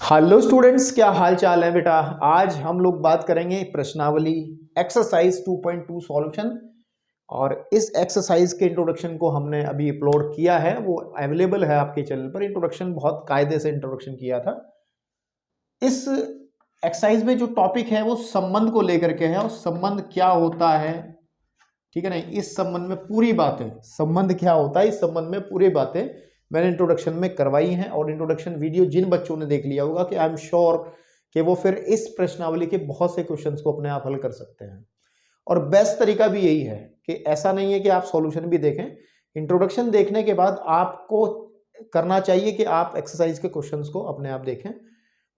Hello students, क्या हाल चाल है बेटा। आज हम लोग बात करेंगे प्रश्नावली एक्सरसाइज 2.2 सॉल्यूशन। और इस एक्सरसाइज के इंट्रोडक्शन को हमने अभी अपलोड किया है, वो अवेलेबल है आपके चैनल पर। इंट्रोडक्शन बहुत कायदे से इंट्रोडक्शन किया था। इस एक्सरसाइज में जो टॉपिक है वो संबंध को लेकर के है, और संबंध क्या होता है, ठीक है ना। इस संबंध में पूरी बातें, संबंध क्या होता है इस संबंध में पूरी बातें मैंने इंट्रोडक्शन में करवाई हैं। और इंट्रोडक्शन वीडियो जिन बच्चों ने देख लिया होगा कि आई एम श्योर कि वो फिर इस प्रश्नावली के बहुत से क्वेश्चंस को अपने आप हल कर सकते हैं। और बेस्ट तरीका भी यही है कि ऐसा नहीं है कि आप सॉल्यूशन भी देखें, इंट्रोडक्शन देखने के बाद आपको करना चाहिए कि आप एक्सरसाइज के क्वेश्चंस को अपने आप देखें।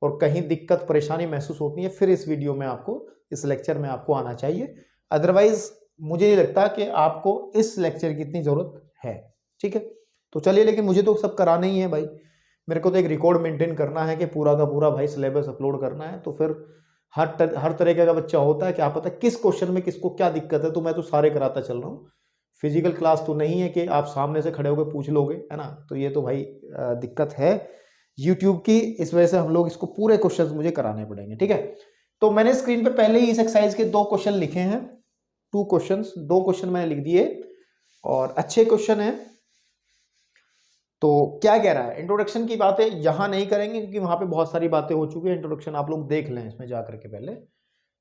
और कहीं दिक्कत परेशानी महसूस होती है फिर इस वीडियो में आपको, इस लेक्चर में आपको आना चाहिए। अदरवाइज मुझे नहीं लगता कि आपको इस लेक्चर की इतनी जरूरत है, ठीक है। तो चलिए, लेकिन मुझे तो सब कराना ही है भाई। मेरे को तो एक रिकॉर्ड मेंटेन करना है कि पूरा का पूरा भाई सिलेबस अपलोड करना है। तो फिर हर तरीके का बच्चा होता है, क्या पता किस क्वेश्चन में किसको क्या दिक्कत है, तो मैं तो सारे कराता चल रहा हूँ। फिजिकल क्लास तो नहीं है कि आप सामने से खड़े होकर पूछ लोगे, है ना। तो ये तो भाई दिक्कत है यूट्यूब की, इस वजह से हम लोग इसको पूरे क्वेश्चन मुझे कराने पड़ेंगे, ठीक है। तो मैंने स्क्रीन पे पहले ही इस एक्सरसाइज के 2 क्वेश्चन लिखे हैं, 2 क्वेश्चन मैंने लिख दिए और अच्छे क्वेश्चन है। तो क्या कह रहा है, इंट्रोडक्शन की बातें यहां नहीं करेंगे क्योंकि वहां पे बहुत सारी बातें हो चुकी है। इंट्रोडक्शन आप लोग देख लें इसमें जाकर के पहले।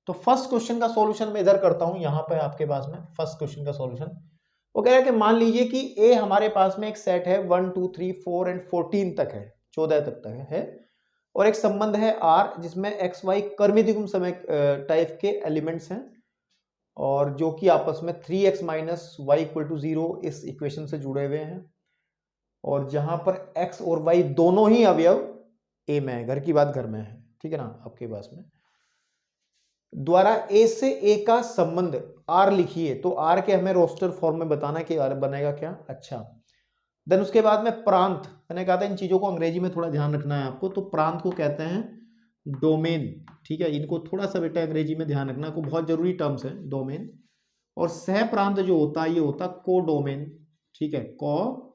तो फर्स्ट क्वेश्चन का सॉल्यूशन मैं इधर करता हूं, यहां पे आपके पास में फर्स्ट क्वेश्चन का सॉल्यूशन। वो कह रहा है कि मान लीजिए कि ए हमारे पास में एक सेट है 1 2 3 4 एंड 14 तक है, 14 तक है। और एक संबंध है आर जिसमें एक्स वाई कर्मिदिगुम समय टाइप के एलिमेंट्स हैं, और जो कि आपस में 3x minus Y equal to 0 इस इक्वेशन से जुड़े हुए हैं। और जहां पर x और y दोनों ही अवयव a में है, घर की बात घर में है, ठीक है ना आपके पास में। द्वारा a से a का संबंध r लिखिए। तो r के हमें रोस्टर फॉर्म में बताना कि r बनेगा क्या। अच्छा, देन उसके बाद में प्रांत, मैंने कहा था इन चीजों को अंग्रेजी में थोड़ा ध्यान रखना है आपको। तो प्रांत को कहते हैं डोमेन, ठीक है। इनको थोड़ा सा बेटा अंग्रेजी में ध्यान रखना, को बहुत जरूरी टर्म्स है डोमेन। और सह प्रांत जो होता है ये होता को डोमेन, ठीक है, को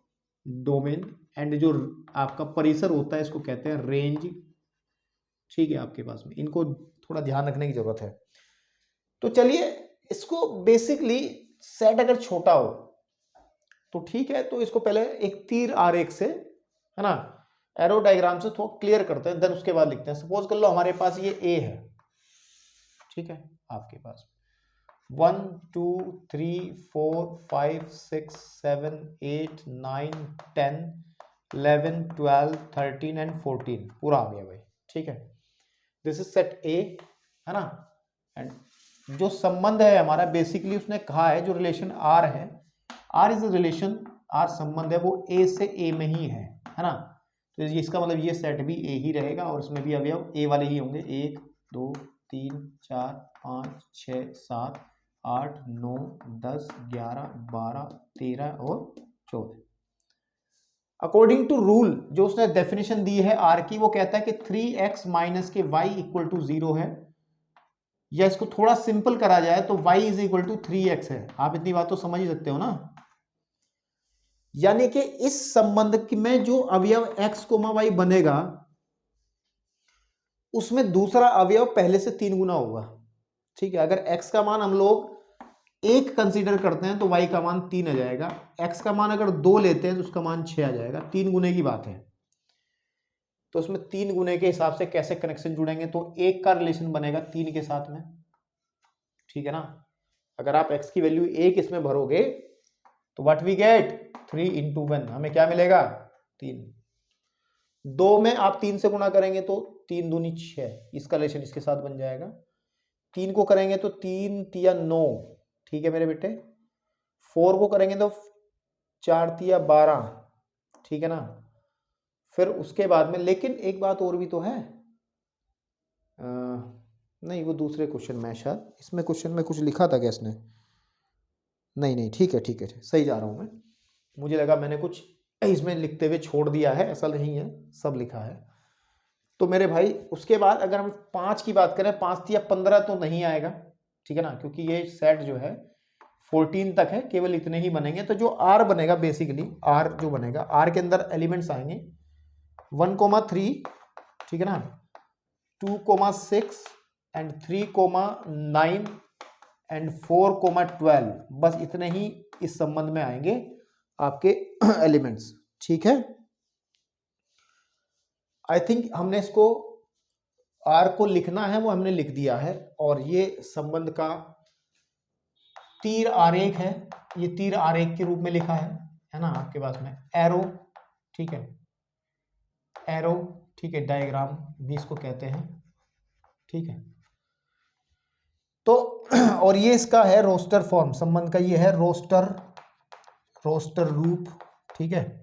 डोमेन। एंड जो आपका परिसर होता है इसको कहते हैं रेंज, ठीक है आपके पास में। इनको थोड़ा ध्यान रखने की जरूरत है। तो चलिए, इसको बेसिकली सेट अगर छोटा हो तो ठीक है, तो इसको पहले एक तीर आरेख से, है ना, एरो डायग्राम से थोड़ा क्लियर करते हैं, देन उसके बाद लिखते हैं। सपोज कर लो हमारे पास ये ए है, ठीक है आपके पास 1 2 3 4 5 6 7 8 9 10 11 12 13 एंड 14 पूरा आ गया भाई, ठीक है। दिस इज सेट ए, है ना। एंड जो संबंध है हमारा, बेसिकली उसने कहा है जो रिलेशन आर है, आर इज रिलेशन, आर संबंध है वो ए से ए में ही है ना। तो इसका मतलब ये सेट भी ए ही रहेगा और इसमें भी अवयव ए वाले ही होंगे। 1 2 3 4 5 6 7 8 9 10 11 12 13 और 14। अकॉर्डिंग टू रूल जो उसने डेफिनेशन दी है आर की, वो कहता है कि 3x माइनस के y इक्वल टू 0 है। या इसको थोड़ा सिंपल करा जाए तो y is equal to 3x है। आप इतनी बात तो समझ ही सकते हो ना। यानी कि इस संबंध में जो अवयव x कोमा y बनेगा उसमें दूसरा अवयव पहले से 3 गुना होगा, ठीक है। अगर x का मान हम लोग 1 कंसीडर करते हैं तो y का मान 3 आ जाएगा। x का मान अगर 2 लेते हैं तो उसका मान 6 आ जाएगा। 3 गुने की बात है, तो उसमें 3 गुने के हिसाब से कैसे कनेक्शन जुड़ेंगे, तो 1 का रिलेशन बनेगा 3 के साथ में, ठीक है ना। अगर आप x की वैल्यू 1 इसमें भरोगे तो व्हाट वी गेट 3 इंटू 1, हमें क्या मिलेगा 3। 2 में आप 3 से गुणा करेंगे तो 3 दूनी 6, इसका रिलेशन इसके साथ बन जाएगा। 3 को करेंगे तो 3 तिया 9, ठीक है मेरे बेटे। 4 को करेंगे तो 4 तिया 12, ठीक है ना। फिर उसके बाद में, लेकिन एक बात और भी तो है, नहीं वो दूसरे क्वेश्चन में शायद, इसमें क्वेश्चन में कुछ लिखा था क्या इसने, नहीं ठीक है सही जा रहा हूं मैं। मुझे लगा मैंने कुछ इसमें लिखते हुए छोड़ दिया है, ऐसा नहीं है, सब लिखा है। तो मेरे भाई उसके बाद अगर हम 5 की बात करें, 5 या 15 तो नहीं आएगा, ठीक है ना, क्योंकि ये सेट जो है 14 तक है, केवल इतने ही बनेंगे। तो जो आर बनेगा, बेसिकली आर जो बनेगा, आर के अंदर एलिमेंट्स आएंगे 1 3, ठीक है ना। 2,6 एंड 3,9 एंड 4,12, बस इतने ही इस संबंध में आएंगे आपके एलिमेंट्स। ठीक है, आई थिंक हमने इसको आर को लिखना है वो हमने लिख दिया है, और ये संबंध का तीर आरेख है, ये तीर आरेख के रूप में लिखा है ना आपके पास में, एरो, ठीक है, एरो, ठीक है, डायग्राम भी इसको कहते हैं, ठीक है। तो और ये इसका है रोस्टर फॉर्म, संबंध का ये है रोस्टर रूप, ठीक है।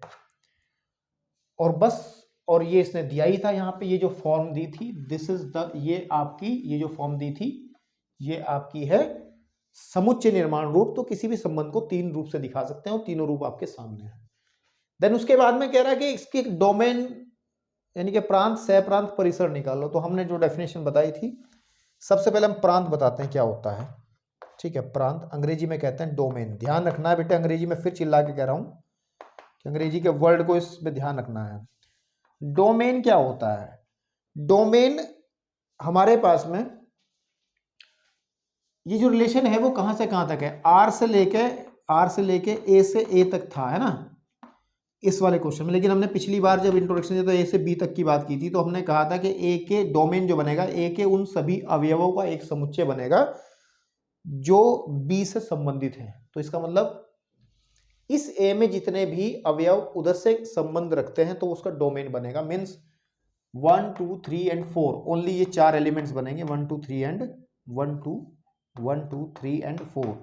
और बस, और ये इसने दिया ही था यहाँ पे, ये जो फॉर्म दी थी, दिस इज द, ये आपकी, ये जो फॉर्म दी थी ये आपकी है समुच्चय निर्माण रूप। तो किसी भी संबंध को तीन रूप से दिखा सकते हैं और तीनों रूप आपके सामने है। देन उसके बाद में कह रहा है कि इसकी एक डोमेन यानी कि प्रांत, सह प्रांत, परिसर निकालो। तो हमने जो डेफिनेशन बताई थी, सबसे पहले हम प्रांत बताते हैं क्या होता है, ठीक है। प्रांत अंग्रेजी में कहते हैं डोमेन। ध्यान रखना है बेटे, अंग्रेजी में फिर चिल्ला के कह रहा हूं कि अंग्रेजी के वर्ड को इसमें ध्यान रखना है। डोमेन क्या होता है? डोमेन हमारे पास में ये जो रिलेशन है वो कहां से कहां तक है, आर से लेके ए से ए तक था, है ना, इस वाले क्वेश्चन में। लेकिन हमने पिछली बार जब इंट्रोडक्शन दिया तो ए से बी तक की बात की थी, तो हमने कहा था कि ए के डोमेन जो बनेगा, ए के उन सभी अवयवों का एक समुच्चय बनेगा जो बी से संबंधित है। तो इसका मतलब इस ए में जितने भी अवयव उधर से संबंध रखते हैं तो उसका डोमेन बनेगा। मीन्स 1 2 3 एंड 4, ओनली ये चार एलिमेंट्स बनेंगे, 1 2 3 एंड 1 2 3 एंड 4,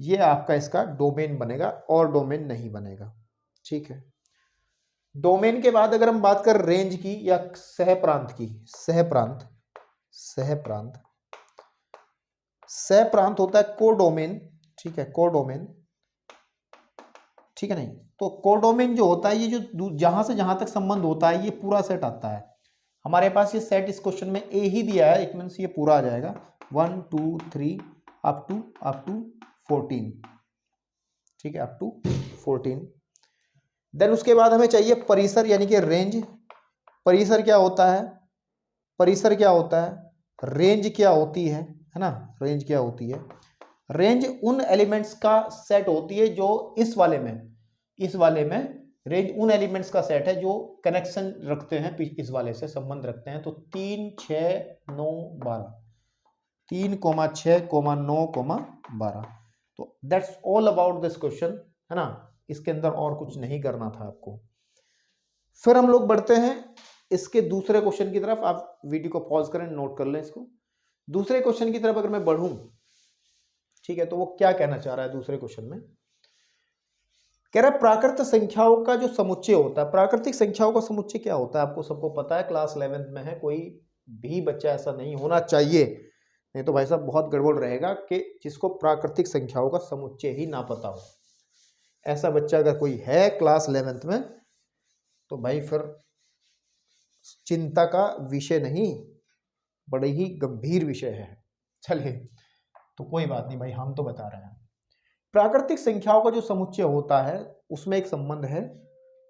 ये आपका इसका डोमेन बनेगा, और डोमेन नहीं बनेगा, ठीक है। डोमेन के बाद अगर हम बात कर रेंज की या सहप्रांत की, सहप्रांत होता है कोडोमेन, ठीक है, कोडोमेन, ठीक है। नहीं तो कोडोमेन जो होता है, ये जो जहां से जहां तक संबंध होता है, ये पूरा सेट आता है हमारे पास। ये सेट इस क्वेश्चन में ए ही दिया है, इट मींस ये पूरा आ जाएगा 1 2 3 अप टू 14, ठीक है, अप टू 14। देन उसके बाद हमें चाहिए परिसर यानी कि रेंज। परिसर क्या होता है? रेंज क्या होती है ना, रेंज क्या होती है? रेंज उन एलिमेंट्स का सेट होती है जो इस वाले में रेंज उन एलिमेंट्स का सेट है जो कनेक्शन रखते हैं, इस वाले से संबंध रखते हैं। तो 3 6 9 12, 3 6 9 12। तो that's all about this question, है ना। इसके अंदर और कुछ नहीं करना था आपको। फिर हम लोग बढ़ते हैं इसके दूसरे क्वेश्चन की तरफ। आप वीडियो को पॉज करें, नोट कर लें इसको। दूसरे क्वेश्चन की तरफ अगर मैं बढ़ूं, ठीक है, तो वो क्या कहना चाह रहा है दूसरे क्वेश्चन में? कह रहा है प्राकृत संख्याओं का जो समुच्चय होता है, प्राकृतिक संख्याओं का समुच्चय क्या होता है? आपको सबको पता है, क्लास 11th में है, कोई भी बच्चा ऐसा नहीं होना चाहिए, नहीं तो भाई साहब बहुत गड़बड़ रहेगा कि जिसको प्राकृतिक संख्याओं का समुच्चय ही ना पता हो। ऐसा बच्चा अगर कोई है क्लास 11th में तो भाई फिर चिंता का विषय नहीं, बड़े ही गंभीर विषय है। चलिए, तो कोई बात नहीं भाई, हम तो बता रहे हैं। प्राकृतिक संख्याओं का जो समुच्चय होता है उसमें एक संबंध है,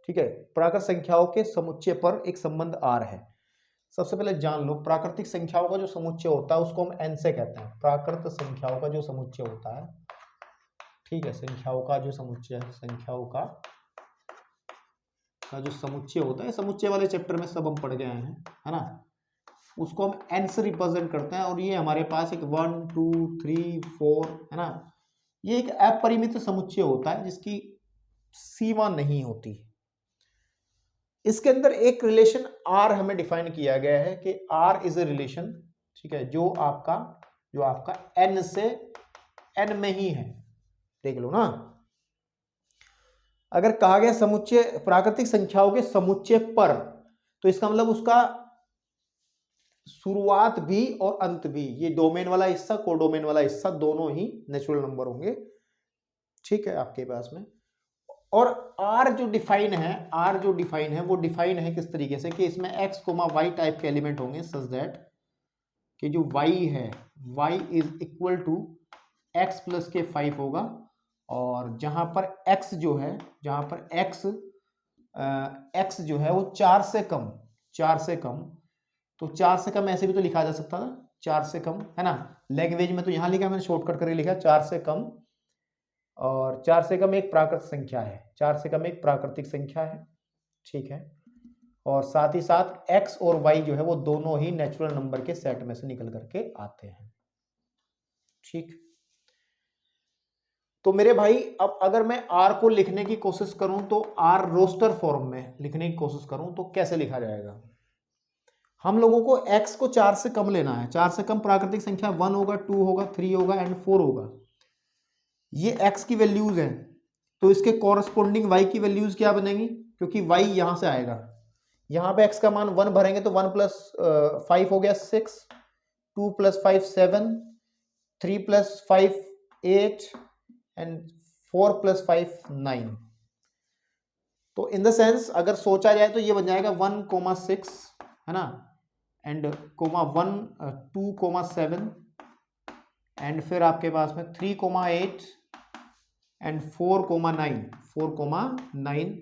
ठीक है। प्राकृतिक संख्याओं के समुच्चय पर एक संबंध आर है। सबसे पहले जान लो, प्राकृतिक संख्याओं का जो समुच्चय होता है उसको हम एन से कहते हैं। प्राकृत संख्याओं का जो समुच्चय होता है, ठीक है, संख्याओं का जो समुच्चय होता है, समुच्चय वाले चैप्टर में सब हम पढ़ गए हैं, है ना। उसको हम एन से रिप्रेजेंट करते हैं, और ये हमारे पास एक 1 2 3 4, है ना। ये एक अपरिमित समुच्चय होता है जिसकी सीमा नहीं होती। इसके अंदर एक रिलेशन आर हमें डिफाइन किया गया है कि आर इज ए रिलेशन, ठीक है, जो आपका एन से एन में ही है। देख लो ना, अगर कहा गया समुच्चय प्राकृतिक संख्याओं के समुच्चय पर, तो इसका मतलब उसका शुरुआत भी और अंत भी, ये डोमेन वाला हिस्सा, कोडोमेन वाला हिस्सा, दोनों ही नेचुरल नंबर होंगे, ठीक है, आपके पास में। और आर जो डिफाइन है वो डिफाइन है किस तरीके से कि इसमें x, y टाइप के एलिमेंट होंगे, सच दैट कि जो y है, y is equal to x plus के 5 होगा, और जहां पर x जो है वो 4 से कम तो 4 से कम ऐसे भी तो लिखा जा सकता था, 4 से कम, है ना। लैंग्वेज में तो यहाँ लिखा, मैंने शॉर्टकट करके लिखा 4 से कम, और 4 से कम एक प्राकृतिक संख्या है, 4 से कम एक प्राकृतिक संख्या है, ठीक है। और साथ ही साथ x और y जो है वो दोनों ही नेचुरल नंबर के सेट में से निकल करके आते हैं, ठीक। तो मेरे भाई अब अगर मैं r को लिखने की कोशिश करूं तो r रोस्टर फॉर्म में लिखने की कोशिश करूं तो कैसे लिखा जाएगा। हम लोगों को x को 4 से कम लेना है, 4 से कम प्राकृतिक संख्या 1 होगा, 2 होगा, 3 होगा एंड 4 होगा। ये x की वैल्यूज हैं, तो इसके कॉरस्पॉन्डिंग y की वैल्यूज क्या बनेगी, क्योंकि y यहां से आएगा, यहां पे x का मान 1 भरेंगे तो 1 प्लस 5 हो गया 6, 2 प्लस 5 7, 3 प्लस 5 8 एंड 4 प्लस 5 9। तो इन द सेंस अगर सोचा जाए तो ये बन जाएगा 1,6, है ना, एंड कोमा 1 2,7 एंड फिर आपके पास में 3,8 एंड 4,9।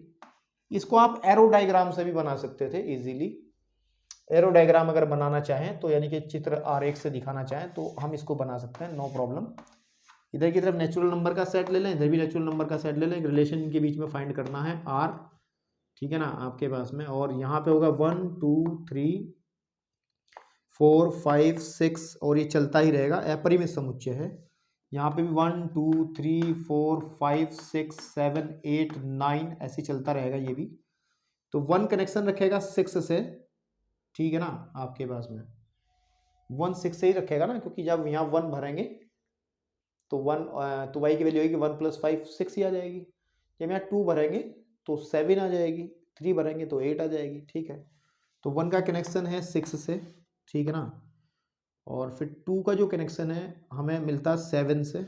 इसको आप एरो डायग्राम से भी बना सकते थे इजीली। एरो डायग्राम अगर बनाना चाहें तो यानी कि चित्र आरेख से दिखाना चाहें तो हम इसको बना सकते हैं, नो प्रॉब्लम। इधर की तरफ नेचुरल नंबर का सेट ले लें, इधर भी नेचुरल नंबर का सेट ले लें, रिलेशन इनके बीच में फाइंड करना है r, ठीक है ना, आपके पास में। और यहाँ पे होगा 1 2 3 4 5 6 और ये चलता ही रहेगा, अपरिमित समुच्चय है। यहाँ पे भी 1 2 3 4 5 6 7 8 9 ऐसे चलता रहेगा ये भी। तो 1 कनेक्शन रखेगा 6 से, ठीक है ना, आपके पास में 1 6 से ही रखेगा ना, क्योंकि जब यहाँ 1 भरेंगे तो 1 तो y की वैल्यू होगी 1 प्लस 5 6 ही आ जाएगी। जब यहाँ 2 भरेंगे तो 7 आ जाएगी, 3 भरेंगे तो 8 आ जाएगी, ठीक है। तो 1 का कनेक्शन है 6 से, ठीक है ना, और फिर 2 का जो कनेक्शन है हमें मिलता है 7 से,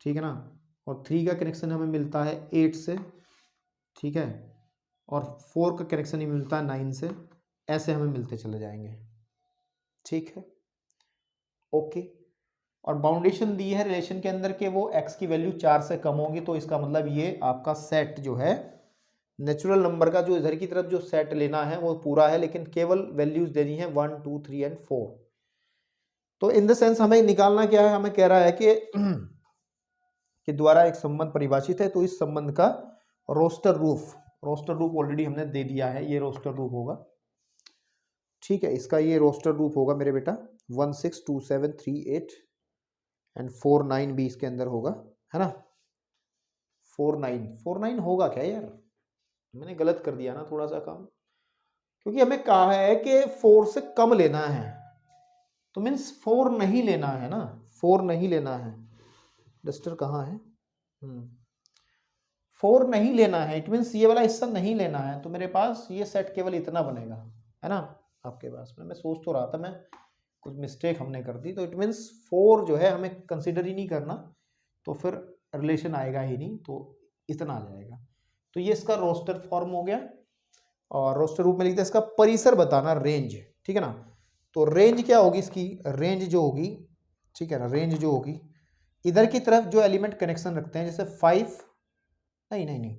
ठीक है ना, और 3 का कनेक्शन हमें मिलता है 8 से, ठीक है, और 4 का कनेक्शन ही मिलता है 9 से। ऐसे हमें मिलते चले जाएंगे, ठीक है, ओके। और बाउंडेशन दी है रिलेशन के अंदर के वो x की वैल्यू 4 से कम होगी, तो इसका मतलब ये आपका सेट जो है नेचुरल नंबर का जो इधर की तरफ जो सेट लेना है वो पूरा है, लेकिन केवल वैल्यूज देनी है 1 2 3 एंड 4। तो इन द सेंस हमें निकालना क्या है, हमें कह रहा है कि द्वारा एक संबंध परिभाषित है, तो इस संबंध का रोस्टर रूप ऑलरेडी हमने दे दिया है, ये रोस्टर रूप होगा, ठीक है। इसका ये रोस्टर रूप होगा मेरे बेटा 1 6 2 7 3 8 एंड 4 9 भी इसके अंदर होगा, है ना। 4 9 होगा क्या यार, मैंने गलत कर दिया ना थोड़ा सा काम, क्योंकि हमें कहा है कि 4 से कम लेना है, तो मीन्स 4 नहीं लेना है ना, 4 नहीं लेना है। डस्टर कहाँ है, 4 नहीं लेना है, इट मीन्स ये वाला हिस्सा नहीं लेना है, तो मेरे पास ये सेट केवल इतना बनेगा, है ना, आपके पास में। मैं सोच तो रहा था, मैं कुछ मिस्टेक हमने कर दी, तो इट मीन्स 4 जो है हमें कंसिडर ही नहीं करना, तो फिर रिलेशन आएगा ही नहीं, तो इतना आ जाएगा। तो ये इसका रोस्टर फॉर्म हो गया, और रोस्टर रूप में लिखते हैं इसका परिसर बताना, रेंज, ठीक है ना। तो रेंज क्या होगी इसकी, रेंज जो होगी, ठीक है ना, रेंज जो होगी इधर की तरफ जो एलिमेंट कनेक्शन रखते हैं, जैसे 5 नहीं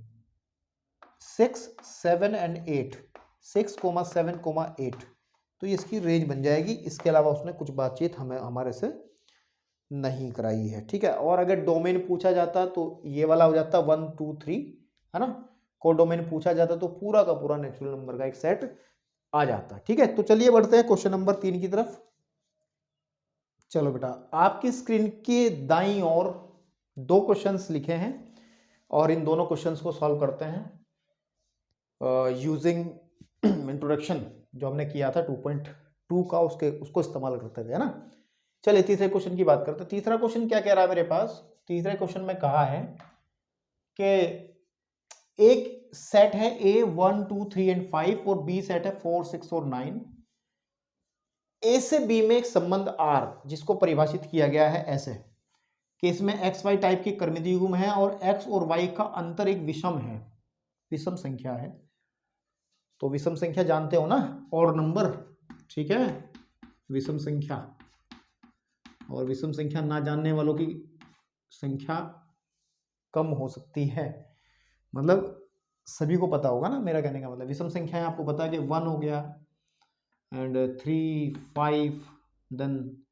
6 7 एंड 8, 6 7 8, तो इसकी रेंज बन जाएगी। इसके अलावा उसने कुछ बातचीत हमें हमारे से नहीं कराई है, ठीक है। और अगर डोमेन पूछा जाता तो ये वाला हो जाता 1 2 3, है ना। को डोमेन पूछा जाता तो पूरा का पूरा नेचुरल नंबर का एक सेट आ जाता, ठीक है। तो चलिए बढ़ते हैं क्वेश्चन नंबर 3 की तरफ। चलो बेटा, आपकी स्क्रीन के दाईं ओर 2 क्वेश्चंस लिखे हैं, और इन दोनों क्वेश्चंस को सॉल्व करते हैं यूजिंग इंट्रोडक्शन जो हमने किया था 2.2 का, उसको इस्तेमाल करते हुए, है ना। चलिए तीसरे क्वेश्चन की बात करते हैं। तीसरा क्वेश्चन क्या कह रहा है मेरे पास, तीसरे क्वेश्चन में कहा है कि एक सेट है A 1 2 3 एंड 5 और B सेट है 4 6 और 9। A से B में एक संबंध R जिसको परिभाषित किया गया है ऐसे कि इसमें XY टाइप की क्रमिक द्विघुम है और X और Y का अंतर एक विषम है, विषम संख्या है। तो विषम संख्या जानते हो ना, और नंबर, ठीक है, विषम संख्या। और विषम संख्या ना जानने वालों की संख्या कम हो सकती है, मतलब सभी को पता होगा ना, मेरा कहने का मतलब विषम संख्या है, आपको पता है कि 1 हो गया, एंड 3 5 देन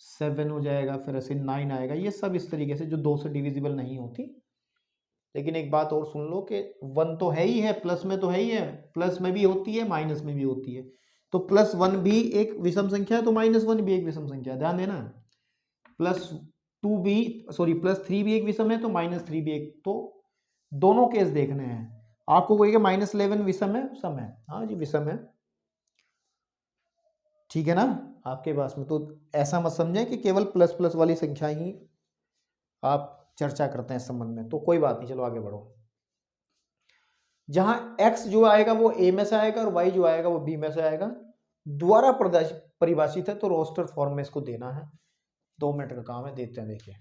7 हो जाएगा, फिर ऐसे 9 आएगा। ये सब इस तरीके से जो 2 से डिविजिबल नहीं होती। लेकिन एक बात और सुन लो कि 1 तो है ही है, प्लस में तो है ही है, प्लस में भी होती है माइनस में भी होती है। तो +1 भी एक विषम संख्या है, तो -1 भी एक विषम संख्या है, ध्यान देना। +2 भी, सॉरी +3 भी एक विषम है, तो -3 भी एक, तो दोनों केस देखने हैं। आपको कोई -11 विषम है, सम है, हाँ जी विषम है, ठीक है ना आपके पास में। तो ऐसा मत समझें कि केवल प्लस प्लस वाली संख्या ही आप चर्चा करते हैं इस संबंध में, तो कोई बात नहीं, चलो आगे बढ़ो। जहां x जो आएगा वो a में से आएगा और y जो आएगा वो b में से आएगा, द्वारा परिभाषित है, तो रोस्टर फॉर्म में इसको देना है। 2 मिनट का काम है, देते हैं। देखिए,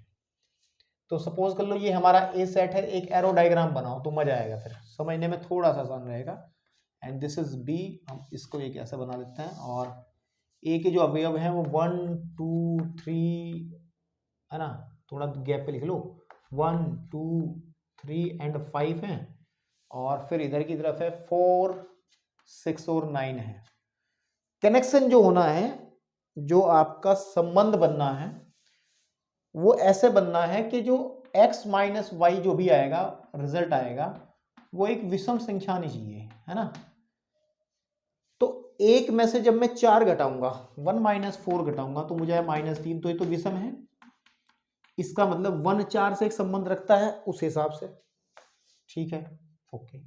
तो सपोज कर लो ये हमारा ए सेट है, एक एरो डायग्राम बनाओ तो मजा आएगा, फिर समझने में थोड़ा सा आसान रहेगा। एंड दिस इज बी, हम इसको एक ऐसा बना लेते हैं, और ए के जो अवयव हैं वो 1 2 3 है ना, थोड़ा गैप पे लिख लो, 1 2 3 एंड 5 हैं, और फिर इधर की तरफ है 4 6 और 9 है। कनेक्शन जो होना है, जो आपका संबंध बनना है, वो ऐसे बनना है कि जो x माइनस वाई जो भी आएगा, रिजल्ट आएगा, वो एक विषम संख्या आनी चाहिए, है ना। तो एक में से जब मैं 4 घटाऊंगा, 1 - 4 घटाऊंगा, तो मुझे -3, तो ये तो विषम है। इसका मतलब 1 4 से एक संबंध रखता है उस हिसाब से, ठीक है, ओके।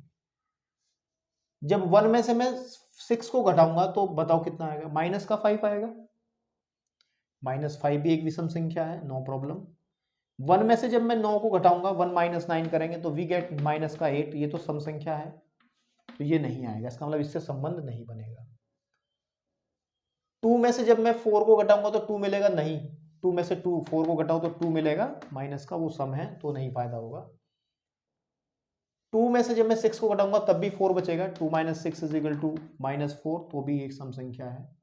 जब 1 में से मैं 6 को घटाऊंगा तो बताओ कितना आएगा, -5 आएगा। -5 भी एक विषम संख्या है, नो प्रॉब्लम। 1 में से जब मैं 9 को घटाऊंगा, 1 - 9 करेंगे तो वी गेट -8, ये तो सम संख्या है, तो ये नहीं आएगा, इसका मतलब इससे संबंध नहीं बनेगा। 2 में से जब मैं 4 को घटाऊंगा तो 2 मिलेगा, नहीं। 2 में से 4 को घटाओ तो 2 मिलेगा, माइनस का वो सम है, तो नहीं फायदा होगा। 2 में से जब मैं 6 को घटाऊंगा तब भी 4 बचेगा, 2 - 6 = -4, तो भी एक सम संख्या है।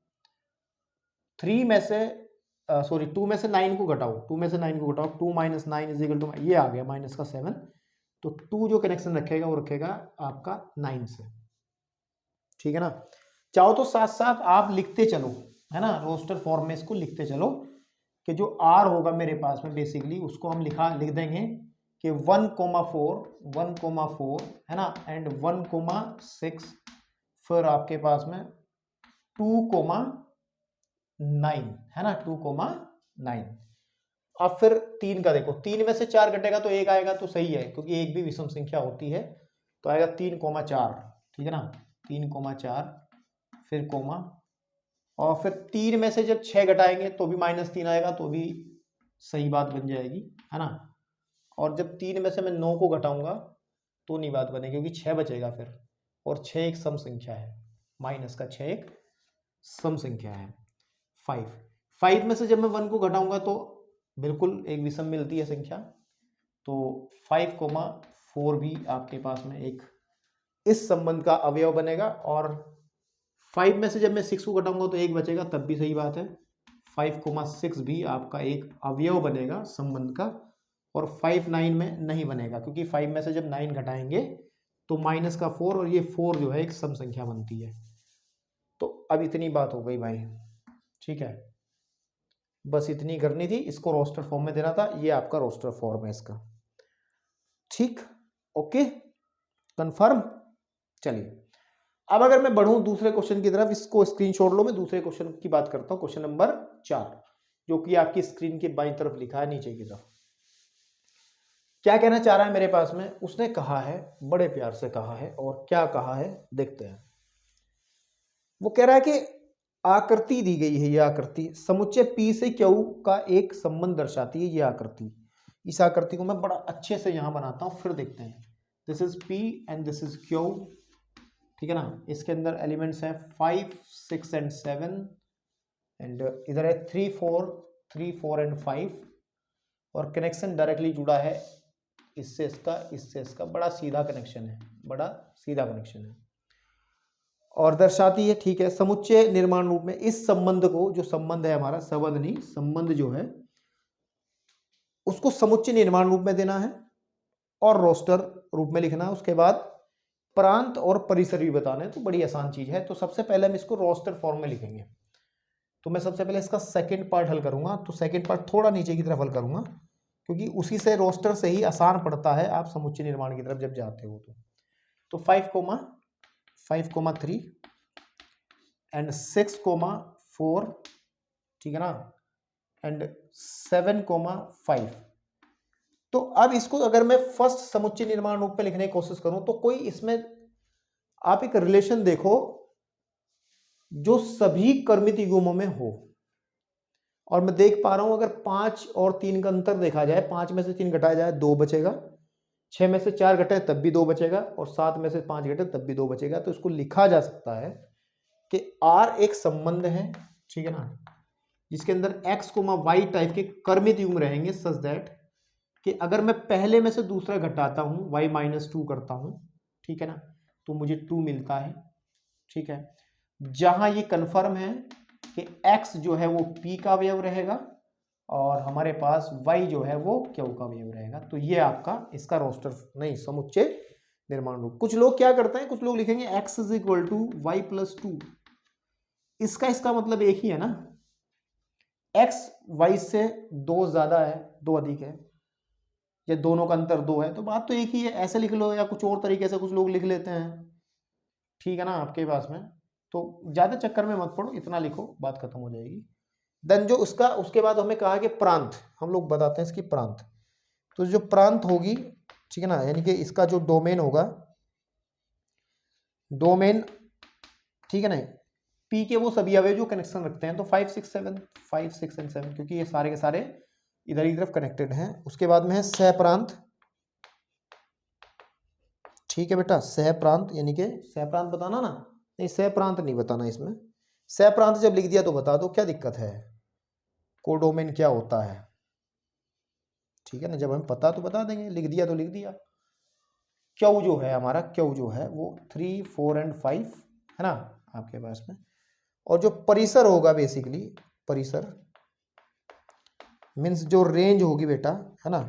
3 में से सॉरी 2 में से 9 को घटाओ, 2 में से 9 को घटाओ, 2 - 9 = ये आ गया -7, तो 2 जो कनेक्शन रखेगा वो रखेगा आपका 9 से, ठीक है ना। चाहो तो साथ साथ आप लिखते चलो, है ना, रोस्टर फॉर्म में इसको लिखते चलो, कि जो आर होगा मेरे पास में बेसिकली उसको हम लिख देंगे कि 1,4 है ना, एंड 1,6, फिर आपके पास में 2,9 है ना, 2,9। अब फिर 3 का देखो, 3 में से 4 घटेगा तो 1 आएगा, तो सही है, क्योंकि एक भी विषम संख्या होती है, तो आएगा 3,4, ठीक है ना, 3,4, फिर कोमा, और फिर 3 में से जब 6 घटाएंगे तो भी -3 आएगा, तो भी सही बात बन जाएगी, है ना। और जब 3 में से मैं 9 को घटाऊंगा तो नहीं बात बनेगी, क्योंकि 6 बचेगा फिर, और 6 एक सम संख्या है, माइनस का 6 एक सम संख्या है। 5 में से जब मैं 1 को घटाऊंगा तो बिल्कुल एक विषम मिलती है संख्या, तो 5,4 भी आपके पास में एक इस संबंध का अवयव बनेगा। और 5 में से जब मैं 6 को घटाऊंगा तो 1 बचेगा, तब भी सही बात है, 5,6 भी आपका एक अवयव बनेगा संबंध का। और 5 9 में नहीं बनेगा, क्योंकि 5 में से जब 9 घटाएंगे तो माइनस का 4, और ये 4 जो है एक सम संख्या बनती है। तो अब इतनी बात हो गई भाई, ठीक है, बस इतनी करनी थी, इसको रोस्टर फॉर्म में देना था, ये आपका रोस्टर फॉर्म है इसका, ठीक, ओके, कंफर्म। चलिए, अब अगर मैं बढ़ूं दूसरे क्वेश्चन की तरफ, इसको स्क्रीनशॉट लो, मैं दूसरे क्वेश्चन की बात करता हूं, क्वेश्चन नंबर 4, जो कि आपकी स्क्रीन के बाईं तरफ लिखा है, नीचे की तरफ। क्या कहना चाह रहा है मेरे पास में, उसने कहा है, बड़े प्यार से कहा है, और क्या कहा है देखते हैं। वो कह रहा है कि आकृति दी गई है, ये आकृति समुच्चय P से Q का एक संबंध दर्शाती है, ये आकृति। इस आकृति को मैं बड़ा अच्छे से यहां बनाता हूं, फिर देखते हैं। This is P and this is Q, ठीक है ना। इसके अंदर एलिमेंट्स हैं 5 6 एंड 7, एंड इधर है 3 4 एंड 5, और कनेक्शन डायरेक्टली जुड़ा है इससे इसका, बड़ा सीधा कनेक्शन है, बड़ा सीधा कनेक्शन है, और दर्शाती है, ठीक है, समुच्चय निर्माण रूप में। इस संबंध को, जो संबंध है हमारा, संबंध नहीं, संबंध जो है उसको समुच्चय निर्माण रूप में देना है और रोस्टर रूप में लिखना है। उसके बाद प्रांत और परिसर भी बताना है तो बड़ी आसान चीज है। तो सबसे पहले हम इसको रोस्टर फॉर्म में लिखेंगे। तो मैं सबसे पहले इसका सेकंड पार्ट हल करूंगा। तो सेकंड पार्ट थोड़ा नीचे की तरफ हल करूंगा क्योंकि उसी से रोस्टर से ही आसान पड़ता है आप समुच्चय निर्माण की तरफ जब जाते हो। तो 5,3 एंड 6,4, ठीक है ना, एंड 7,5। तो अब इसको अगर मैं फर्स्ट समुच्चय निर्माण रूप में लिखने की कोशिश करूं तो कोई इसमें आप एक रिलेशन देखो जो सभी कर्मित युग्मों में हो। और मैं देख पा रहा हूं अगर 5 और 3 का अंतर देखा जाए, 5 में से 3 घटाया जाए 2 बचेगा, 6 में से 4 घटे तब भी 2 बचेगा, और 7 में से 5 घटे तब भी 2 बचेगा। तो इसको लिखा जा सकता है कि R एक संबंध है, ठीक है ना, जिसके अंदर x, y टाइप के कर्मित युग्म रहेंगे सच दैट कि अगर मैं पहले में से दूसरा घटाता हूं, y -2 करता हूं, ठीक है ना, तो मुझे 2 मिलता है, ठीक है। जहां ये कन्फर्म है कि x जो है वो p का अवयव रहेगा और हमारे पास y जो है वो q का अवयव रहेगा। तो ये आपका इसका रोस्टर नहीं समुच्चय निर्माण रूप। कुछ लोग क्या करते हैं, कुछ लोग लिखेंगे x = y + 2। इसका मतलब एक ही है ना, x y से 2 ज्यादा है, 2 अधिक है, या दोनों का अंतर 2 है, तो बात तो एक ही है। ऐसे लिख लो या कुछ और तरीके से कुछ लोग लिख लेते हैं, ठीक है ना, आपके पास में। तो ज्यादा चक्कर में मत पड़ो, इतना लिखो, बात खत्म हो जाएगी। देन जो उसके बाद हमें कहा कि प्रांत, हम लोग बताते हैं इसकी प्रांत। तो जो प्रांत होगी, ठीक है ना, यानी कि इसका जो डोमेन होगा, डोमेन, ठीक है ना, P के वो सभी अवयव जो कनेक्शन रखते हैं। तो 5, 6, 7 क्योंकि ये सारे के सारे इधर की तरफ कनेक्टेड हैं। उसके बाद में है सहप्रांत, ठीक है बेटा, सहप्रांत, यानी कि सहप्रांत बताना ना, नहीं सहप्रांत नहीं बताना इसमें। सहप्रांत जब लिख दिया तो बता दो क्या दिक्कत है, कोडोमेन क्या होता है, ठीक है ना, जब हमें पता तो बता देंगे, लिख दिया तो लिख दिया। क्यू जो है हमारा, क्यू जो है वो 3, 4 एंड 5 है ना आपके पास में। और जो परिसर होगा बेसिकली, परिसर मीन्स जो रेंज होगी बेटा, है ना,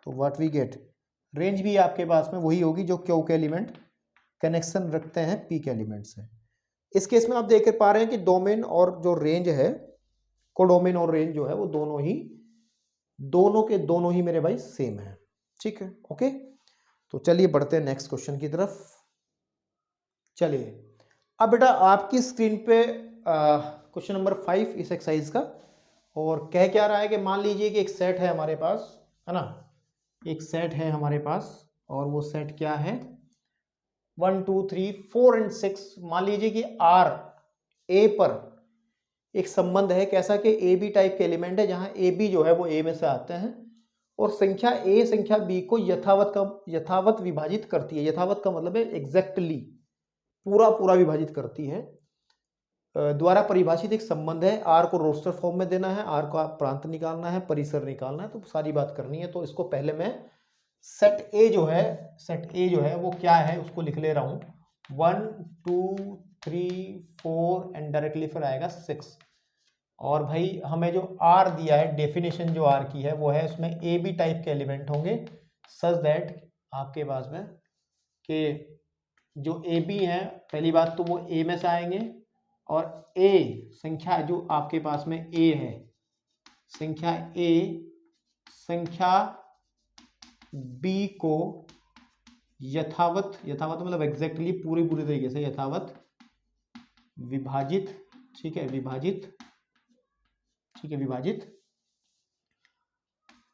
तो व्हाट वी गेट, रेंज भी आपके पास में वही होगी जो क्यू के एलिमेंट कनेक्शन रखते हैं पी के एलिमेंट से। इस केस में आप देख पा रहे हैं कि डोमेन और जो रेंज है, कोडोमेन और रेंज जो है वो दोनों ही मेरे भाई सेम है, ठीक है, ओके। तो चलिए बढ़ते हैं नेक्स्ट क्वेश्चन की तरफ। चलिए अब बेटा आपकी स्क्रीन पे क्वेश्चन नंबर 5 इस एक्सरसाइज का, और कह क्या रहा है कि मान लीजिए कि एक सेट है हमारे पास, है ना, एक सेट है हमारे पास, और वो सेट क्या है, 1, 2, 3, 4 एंड 6। मान लीजिए कि R A पर एक संबंध है, कैसा कि ए बी टाइप के एलिमेंट है, जहां ए बी जो है वो ए में से आते हैं, और संख्या ए संख्या बी को यथावत विभाजित करती है। यथावत का मतलब है एग्जैक्टली, पूरा विभाजित करती है, द्वारा परिभाषित एक संबंध है। आर को रोस्टर फॉर्म में देना है, आर का प्रांत निकालना है, परिसर निकालना है, तो सारी बात करनी है। तो इसको पहले मैं सेट ए जो है वो क्या है उसको लिख ले रहा हूं, 1, 2, 3, 4 एंड डायरेक्टली फिर आएगा 6। और भाई हमें जो आर दिया है, डेफिनेशन जो आर की है वो है, उसमें ए बी टाइप के एलिमेंट होंगे सच दैट आपके पास में कि जो ए बी है, पहली बात तो वो ए में से आएंगे, और ए संख्या जो आपके पास में ए है, संख्या ए संख्या बी को यथावत मतलब एग्जैक्टली पूरी तरीके से यथावत विभाजित, ठीक है, विभाजित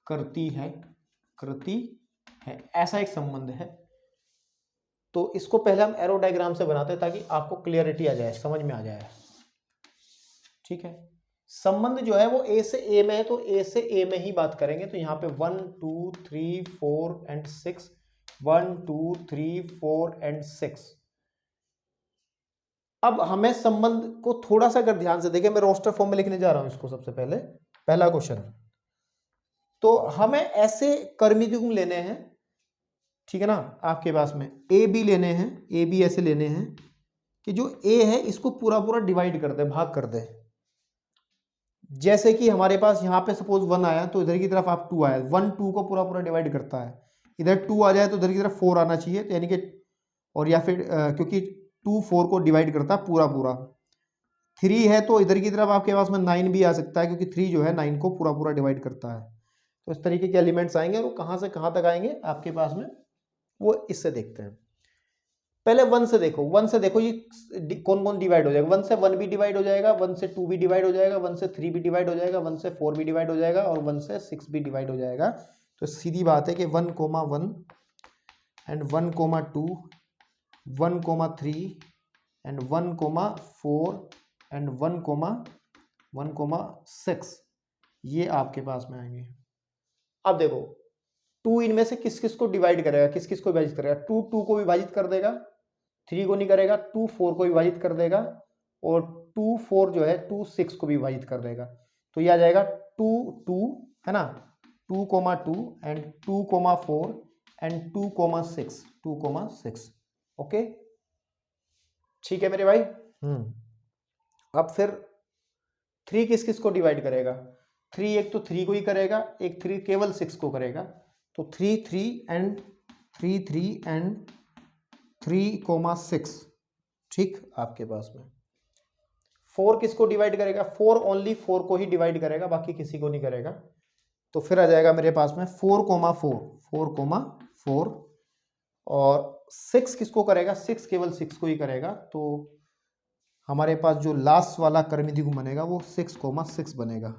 करती है, ऐसा एक संबंध है। तो इसको पहले हम एरो डायग्राम से बनाते हैं ताकि आपको क्लियरिटी आ जाए, समझ में आ जाए, ठीक है। संबंध जो है वो ए से ए में है, तो ए से ए में ही बात करेंगे। तो यहाँ पे 1, 2, 3, 4 एंड 6, 1, 2, 3, 4 एंड 6। अब हमें संबंध को थोड़ा सा अगर ध्यान से देखें, मैं रोस्टर फॉर्म में लिखने जा रहा हूं इसको सबसे पहले, पहला क्वेश्चन। तो हमें ऐसे कर्मित युग्म लेने हैं, ठीक है ना, आपके पास में ए बी लेने हैं, ए बी ऐसे लेने हैं कि जो ए है इसको पूरा डिवाइड कर दे, भाग कर दे। जैसे कि हमारे पास यहाँ पे सपोज 1 आया तो इधर की तरफ आप 2 आया, 1 2 को पूरा डिवाइड करता है, इधर 2 आ जाए तो इधर की तरफ 4 आना चाहिए, तो यानी कि और या फिर क्योंकि 2 4 को डिवाइड करता है पूरा पूरा, 3 है तो इधर की तरफ आपके पास में 9 भी आ सकता है, क्योंकि 3 जो है 9 को पूरा पूरा डिवाइड करता है। तो इस तरीके के एलिमेंट्स आएंगे, और वो कहाँ से कहाँ तक आएंगे आपके पास में, वो इससे देखते हैं। पहले 1 से देखो, 1 से देखो ये कौन कौन डिवाइड हो जाएगा। 1 से 1 भी डिवाइड हो जाएगा, 1 से 2 भी डिवाइड हो जाएगा, 1 से 3 भी डिवाइड हो जाएगा, 1 से 4 भी डिवाइड हो जाएगा, और 1 से 6 भी डिवाइड हो जाएगा। तो सीधी बात है कि 1, 1 एंड 1, 2, 1, 3 एंड 1, 4 एंड 1, 6 ये आपके पास में आएंगे। अब देखो 2 इनमें से किस किस को डिवाइड करेगा, किस किस को विभाजित करेगा। 2 2 को विभाजित कर देगा, 3 को नहीं करेगा। 2 4 को विभाजित कर देगा, और 2 4 जो है 2 6 को भी विभाजित कर देगा। तो ये आ जाएगा 2 2 है ना, 2, 2 एंड 2, 4 एंड 2, 6 2, 6। ओके ठीक है मेरे भाई। अब फिर 3 किस किस को डिवाइड करेगा। 3 एक तो 3 को ही करेगा, एक 3 केवल 6 को करेगा। तो 3 3 एंड 3, 6 ठीक आपके पास में। 4 किसको डिवाइड करेगा, 4 ओनली 4 को ही डिवाइड करेगा, बाकी किसी को नहीं करेगा। तो फिर आ जाएगा मेरे पास में 4, 4 और 6 किसको करेगा, 6 केवल 6 को ही करेगा। तो हमारे पास जो लास्ट वाला क्रमिक द्विगुण बनेगा वो 6, 6 बनेगा,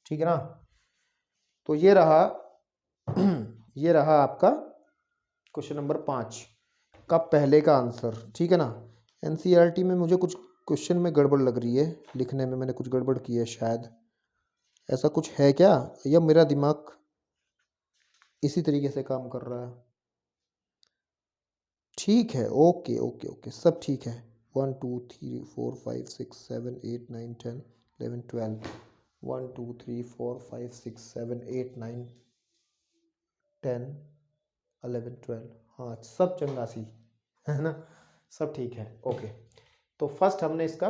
ठीक है ना। तो ये रहा ये रहा आपका क्वेश्चन नंबर 5 का पहले का आंसर, ठीक है ना। एनसीईआरटी में मुझे कुछ क्वेश्चन में गड़बड़ लग रही है, लिखने में मैंने कुछ गड़बड़ की है शायद, ऐसा कुछ है क्या, या मेरा दिमाग इसी तरीके से काम कर रहा है। ठीक है, ओके ओके ओके, सब ठीक है। 1 2 3 4 5 6 7 8 9 10 11 12 1 2 3 4 5 6 7 8 9 10 11 12 हाँ सब चंगासी है ना, सब ठीक है। ओके तो फर्स्ट हमने इसका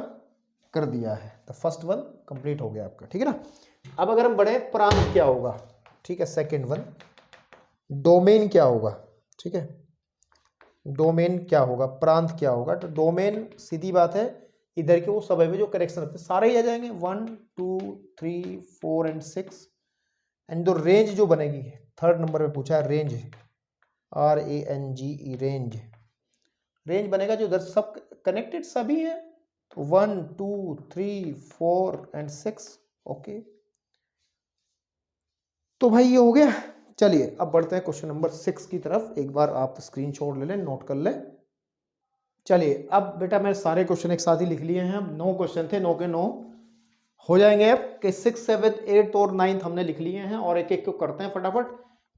कर दिया है, तो फर्स्ट वन कंप्लीट हो गया आपका, ठीक है ना। अब अगर हम बढ़े प्रांत क्या होगा, ठीक है। सेकंड वन डोमेन क्या होगा, ठीक है। डोमेन क्या होगा, प्रांत क्या होगा। तो डोमेन सीधी बात है, इधर के वो सब जो करेक्शन रखते हैं सारे ही आ जाएंगे, 1 2 3 4 एंड 6। एंड जो रेंज जो बनेगी, थर्ड नंबर पे पूछा है रेंज, RANGE रेंज, रेंज बनेगा जो इधर सब कनेक्टेड सभी है। तो 1 2 3 4 एंड 6। ओके तो भाई ये हो गया। चलिए अब बढ़ते हैं क्वेश्चन नंबर 6 की तरफ। एक बार आप स्क्रीनशॉट ले लें, नोट कर लें। चलिए अब बेटा मैं सारे क्वेश्चन एक साथ ही लिख लिए हैं। अब 9 क्वेश्चन थे, 9 के 9 हो जाएंगे अब कि 6 7 8 और 9 हमने लिख लिए हैं, और एक एक को करते हैं फटाफट,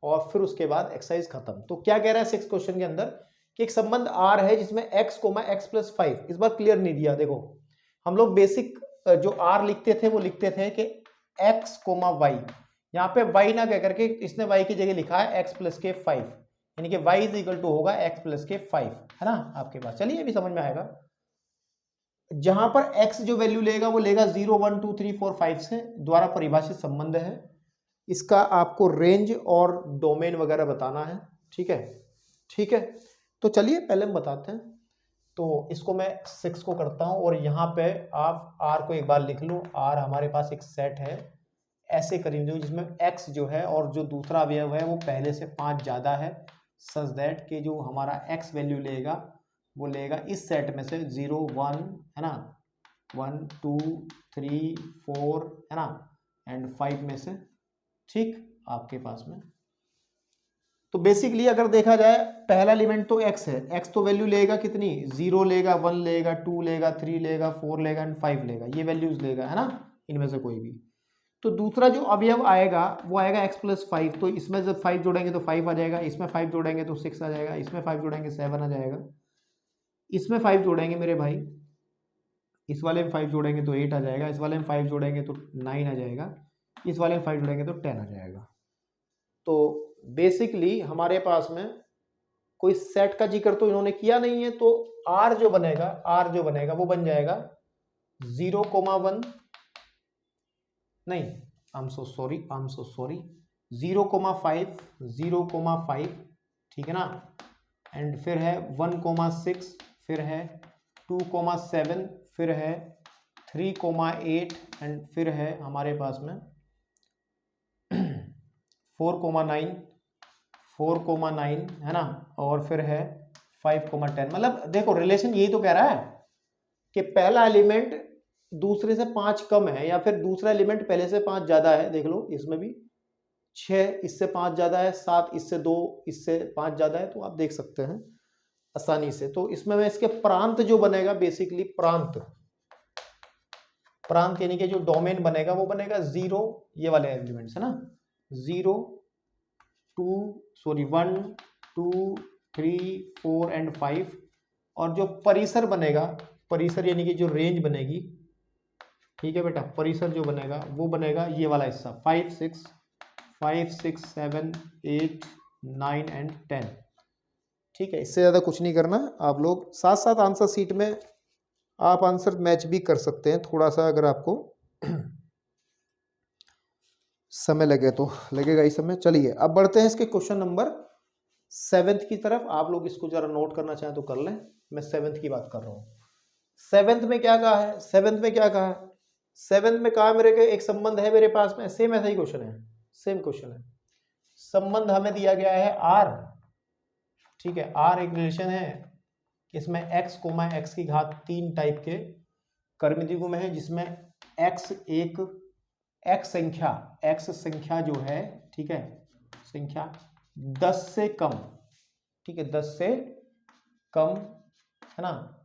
और फिर उसके बाद एक्सरसाइज खत्म। तो क्या कह रहा है 6 क्वेश्चन के अंदर कि एक संबंध R है जिसमें x, x+5, इस बार क्लियर नहीं दिया। देखो हम लोग बेसिक जो R लिखते थे वो लिखते थे कि x, y, यहाँ पे y ना कह करके इसने y की जगह लिखा है x+5, यानी कि y इज इक्वल टू होगा x+5, है ना आपके पास। चलिए अभी समझ में आएगा। जहां पर x जो वैल्यू लेगा वो लेगा 0 1 2 3 4 5 से द्वारा परिभाषित संबंध है। इसका आपको रेंज और डोमेन वगैरह बताना है, ठीक है। ठीक है तो चलिए पहले हम बताते हैं। तो इसको मैं 6 को करता हूं, और यहाँ पे आप R को एक बार लिख लो। R हमारे पास एक सेट है ऐसे करीब जिसमें x जो है और जो दूसरा अवयव है वो पहले से 5 ज्यादा है, सच दैट कि जो हमारा x वैल्यू लेगा वो लेगा इस सेट में से 0 1 है ना, 1 2 3 4 है ना, एंड 5 में से, ठीक आपके पास में। तो बेसिकली अगर देखा जाए पहला एलिमेंट तो x है, x तो वैल्यू लेगा कितनी, 0 लेगा, 1 लेगा, 2 लेगा, 3 लेगा, 4 लेगा एंड 5 लेगा, ये वैल्यूज लेगा, है ना, इनमें से कोई भी। तो दूसरा जो अवयव आएगा वो आएगा x+5, तो इसमें जब 5 जोड़ेंगे तो 5 आ जाएगा, इसमें 5 जोड़ेंगे तो 6 आ जाएगा, इसमें 5 जोड़ेंगे 7 आ जाएगा, इसमें 5 जोड़ेंगे मेरे भाई, इस वाले में 5 जोड़ेंगे तो 8 आ जाएगा, इस वाले में 5 जोड़ेंगे तो 9 आ जाएगा, इस वाले में 5 जोड़ेंगे तो 10 आ जाएगा। तो बेसिकली हमारे पास में कोई सेट का जिक्र तो इन्होंने किया नहीं है, तो R जो बनेगा वो बन जाएगा 0, 1 नहीं, आई एम सो सॉरी 0, 5, 0, 5, ठीक है ना, एंड फिर है 1,6, फिर है 2,7, फिर है 3,8 एंड फिर है हमारे पास में 4,9, 4,9 है ना, और फिर है 5,10। मतलब देखो रिलेशन यही तो कह रहा है कि पहला एलिमेंट दूसरे से 5 कम है या फिर दूसरा एलिमेंट पहले से 5 ज्यादा है। देख लो इसमें भी 6 इससे 5 ज्यादा है, 7 इससे 2 इससे 5 ज्यादा है, तो आप देख सकते हैं आसानी से। तो इसमें मैं इसके प्रांत जो बनेगा, बेसिकली प्रांत यानी कि जो डोमेन बनेगा वो बनेगा 0, ये वाले एलिमेंट्स है ना, 0 2 सॉरी 1 2 3 4 एंड 5। और जो परिसर बनेगा, परिसर यानी कि जो रेंज बनेगी, ठीक है बेटा, परिसर जो बनेगा वो बनेगा ये वाला हिस्सा 5 6 7 8 9 एंड 10। ठीक है, इससे ज़्यादा कुछ नहीं करना। आप लोग साथ साथ आंसर सीट में आप आंसर मैच भी कर सकते हैं, थोड़ा सा अगर आपको समय लगे तो लगेगा ही समय। चलिए अब बढ़ते हैं इसके क्वेश्चन नंबर 7 की तरफ। आप लोग इसको जरा नोट करना चाहें तो कर लें, मैं 7 की बात कर रहा हूँ। 7 में क्या कहा है, 7 में क्या कहा है, 7 में कहा मेरे के एक संबंध है मेरे पास में, सेम ऐसा ही क्वेश्चन है, सेम क्वेश्चन है। संबंध हमें दिया गया है आर, ठीक है, आर एक रिलेशन है, इसमें x, x की घात 3 टाइप के कर्मित गुण है, जिसमें x एक x संख्या जो है, ठीक है, संख्या 10 से कम, ठीक है, 10 से कम है ना,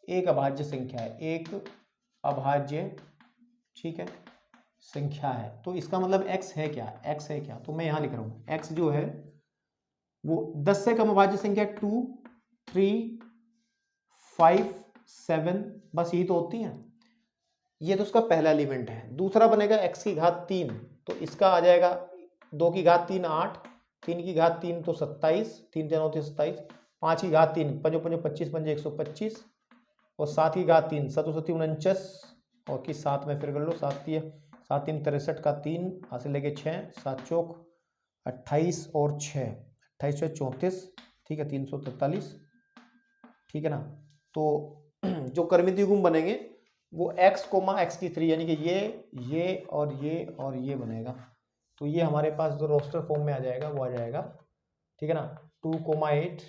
एक अभाज्य संख्या है, एक अभाज्य, ठीक है, संख्या है। तो इसका मतलब x है क्या, x है क्या, तो मैं यहां लिख रहा हूं x जो है वो 10 से कम अभाज्य संख्या 2 3 5 7, बस यही तो होती है। ये तो उसका पहला एलिमेंट है। दूसरा बनेगा x की घात 3, तो इसका आ जाएगा 2 की घात 3 8, 3 की घात 3 तो 27, 3 3 होती 27, 5 की घात 3 5 5 25 5 125, और 7 की घात 3 7 7 49, और की 7 में फिर कर लो, 7 3 63 का 3 हाथ से लेके 6, 7 चौक 28 और 6 28 से 34, ठीक है, 343, ठीक है ना। तो जो कर्मित युग्म बनेंगे वो x, x की 3 यानी कि ये और ये बनेगा। तो ये हमारे पास जो रोस्टर फॉर्म में आ जाएगा वो आ जाएगा, ठीक है ना, 2,8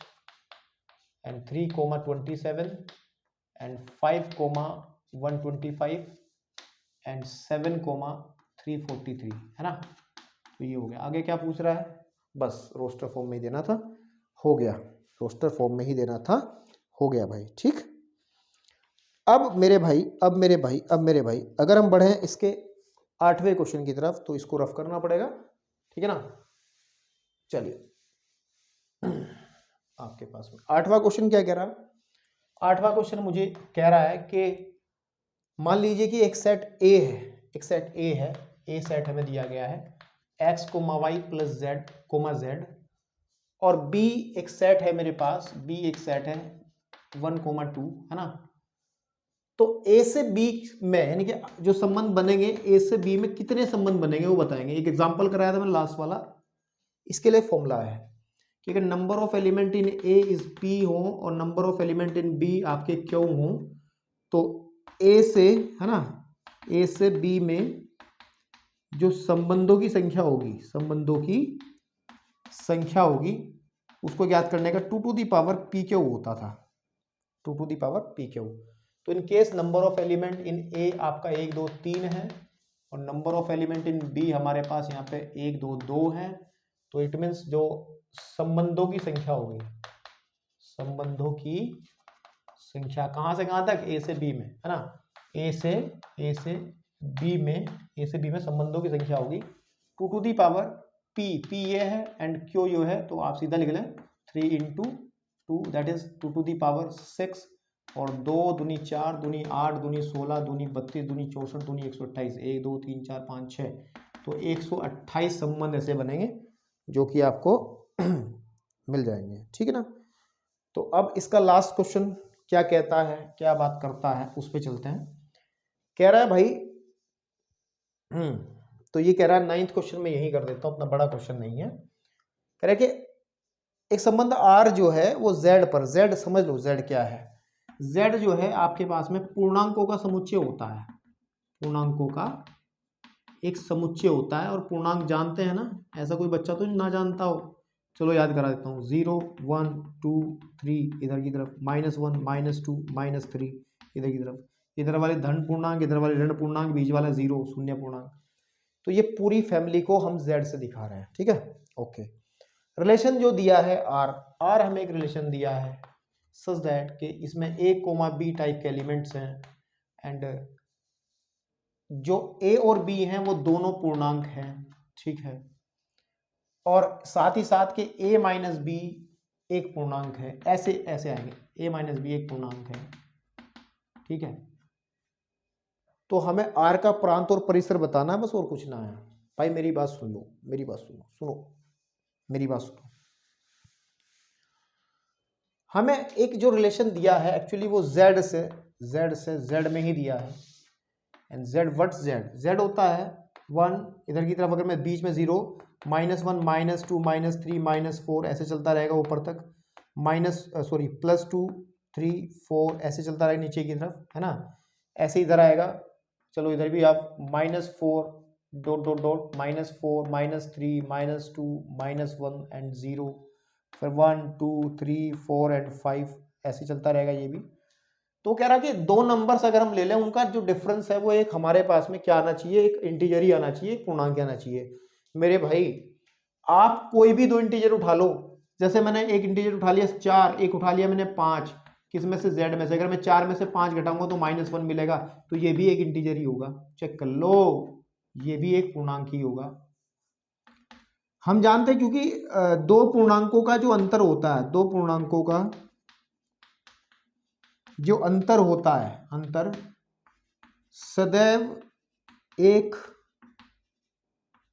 एंड 3,27 एंड 5,125 एंड 7,343 है ना। तो ये हो गया। आगे क्या पूछ रहा है, बस रोस्टर फॉर्म में ही देना था, हो गया, रोस्टर फॉर्म में ही देना था, हो गया भाई, ठीक। अब मेरे भाई अगर हम बढ़े इसके 8वें क्वेश्चन की तरफ, तो इसको रफ करना पड़ेगा, ठीक है ना। चलिए आपके पास में 8वां क्वेश्चन क्या कह रहा है, 8वां क्वेश्चन मुझे कह रहा है कि मान लीजिए कि एक सेट ए है, एक सेट ए है, ए सेट हमें दिया गया है x, y प्लस z, और b एक सेट है मेरे पास, b एक सेट है 1, 2 है ना। तो ए से बी में यानी कि जो संबंध बनेंगे ए से बी में कितने संबंध बनेंगे वो बताएंगे। एक एग्जांपल कराया था मैंने लास्ट वाला, इसके लिए फॉर्मूला है कि अगर number of element in A is P हो और number of element in B आपके क्यू हो, तो ए से, है ना, ए से बी में जो संबंधों की संख्या होगी उसको ज्ञात करने का 2 to the power P Q होता था, 2 to the power P Q. तो in case number of element in A आपका 1 2 3 है और number of element in B हमारे पास यहाँ पे 1 2 2 है, तो इट मीन्स जो संबंधों की संख्या होगी, संबंधों की संख्या कहाँ से कहाँ तक, ए से बी में, है ना, ए से बी में संबंधों की संख्या होगी 2 टू दी पावर पी ये है एंड क्यू यो है, तो आप सीधा लिख लें 3 into 2 that is 2 to the power 6, और 2 दूनी 4 दूनी 8 दूनी 16 दूनी 32 दूनी 64 दूनी 128, 1 2 3 4 5 6, तो 128 संबंध ऐसे बनेंगे जो कि आपको मिल जाएंगे, ठीक है ना। तो अब इसका लास्ट क्वेश्चन क्या कहता है, क्या बात करता है, उस पर चलते हैं। कह रहा है भाई तो ये कह रहा है 9th क्वेश्चन में यही कर देता हूं, उतना बड़ा क्वेश्चन नहीं है। कह रहा है कि एक संबंध आर जो है वो जेड पर, जेड समझ लो जेड क्या है, जेड जो है आपके पास में पूर्णांकों का समुच्चय होता है, पूर्णांकों का एक समुच्चय होता है। और पूर्णांक जानते हैं ना, ऐसा कोई बच्चा तो ना जानता हो, चलो याद करा देता हूँ। 0 1 2 3 इधर की तरफ, -1 -2 -3 इधर की तरफ, इधर वाले धन पूर्णांक, इधर वाले ऋण पूर्णांक, बीच वाला 0 शून्य पूर्णांक। तो ये पूरी फैमिली को हम जेड से दिखा रहे हैं, ठीक है। ओके, रिलेशन जो दिया है आर हमें एक रिलेशन दिया है सच दैट कि इसमें a, b टाइप के एलिमेंट्स हैं एंड जो a और b हैं वो दोनों पूर्णांक हैं, ठीक है। और साथ ही साथ के a माइनस बी एक पूर्णांक है, ऐसे ऐसे आएंगे, a माइनस बी एक पूर्णांक है, ठीक है। तो हमें r का प्रांत और परिसर बताना है बस, और कुछ ना है भाई। मेरी बात सुन लो, मेरी बात सुनो, मेरी बात सुनो। हमें एक जो रिलेशन दिया है एक्चुअली वो z से z में ही दिया है। एंड z व्हाट्स z होता है 1, इधर की तरफ अगर मैं बीच में 0, -1 -2 -3 -4 ऐसे चलता रहेगा ऊपर तक, +2 3 4 ऐसे चलता रहेगा नीचे की तरफ, है ना। ऐसे इधर आएगा, चलो इधर भी आप -4 डॉट डॉट डॉट -4 -3 -2 -1 एंड 0, फिर 1 2 3 4 एंड 5 ऐसे चलता रहेगा ये भी। तो कह रहा कि दो नंबर्स अगर हम ले लें, उनका जो डिफरेंस है वो एक हमारे पास में क्या आना चाहिए, एक इंटीजर ही आना चाहिए, एक पूर्णांक आना चाहिए। मेरे भाई आप कोई भी दो इंटीजर उठा लो, जैसे मैंने एक इंटीजर उठा लिया 4, एक उठा लिया मैंने 5, किस में से z में से, अगर मैं 4 में से 5 घटाऊंगा तो -1 मिलेगा, तो ये भी एक इंटीजर ही होगा, चेक कर लो, ये भी एक पूर्णांक ही होगा। हम जानते हैं क्योंकि दो पूर्णांकों का जो अंतर होता है, दो पूर्णांकों का जो अंतर होता है, अंतर सदैव एक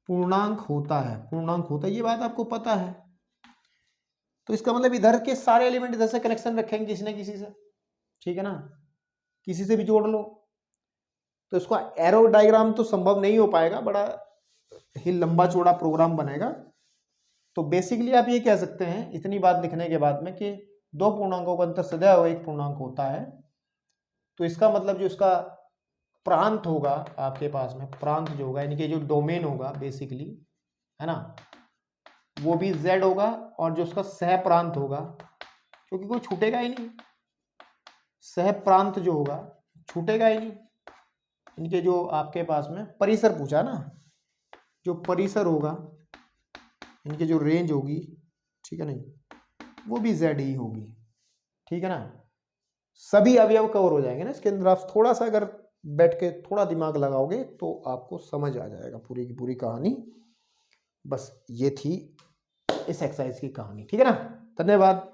पूर्णांक होता है, ये बात आपको पता है। तो इसका मतलब इधर के सारे एलिमेंट इधर से कनेक्शन रखेंगे किसी न किसी से, ठीक है ना, किसी से भी जोड़ लो। तो इसका एरो डायग्राम तो संभव नहीं हो पाएगा, बड़ा ही लंबा चौड़ा प्रोग्राम बनेगा। तो बेसिकली आप ये कह सकते हैं इतनी बात लिखने के बाद में कि दो पूर्णांकों का अंतर सदैव एक पूर्णांक होता है। तो इसका मतलब जो इसका प्रांत होगा आपके पास में, प्रांत जो होगा यानी कि जो डोमेन होगा बेसिकली, है ना, वो भी z होगा, और जो उसका सह प्रांत होगा, क्योंकि कोई छूटेगा ही नहीं, सह प्रांत जो होगा छूटेगा ही नहीं। इनके जो आपके पास में परिसर पूछा ना, जो परिसर होगा, इनकी जो रेंज होगी, ठीक है नहीं, वो भी z ही होगी, ठीक है ना। सभी अवयव कवर हो जाएंगे ना इसके अंदर। आप थोड़ा सा अगर बैठ के थोड़ा दिमाग लगाओगे तो आपको समझ आ जाएगा पूरी की पूरी कहानी। बस ये थी इस एक्सरसाइज की कहानी, ठीक है ना। धन्यवाद।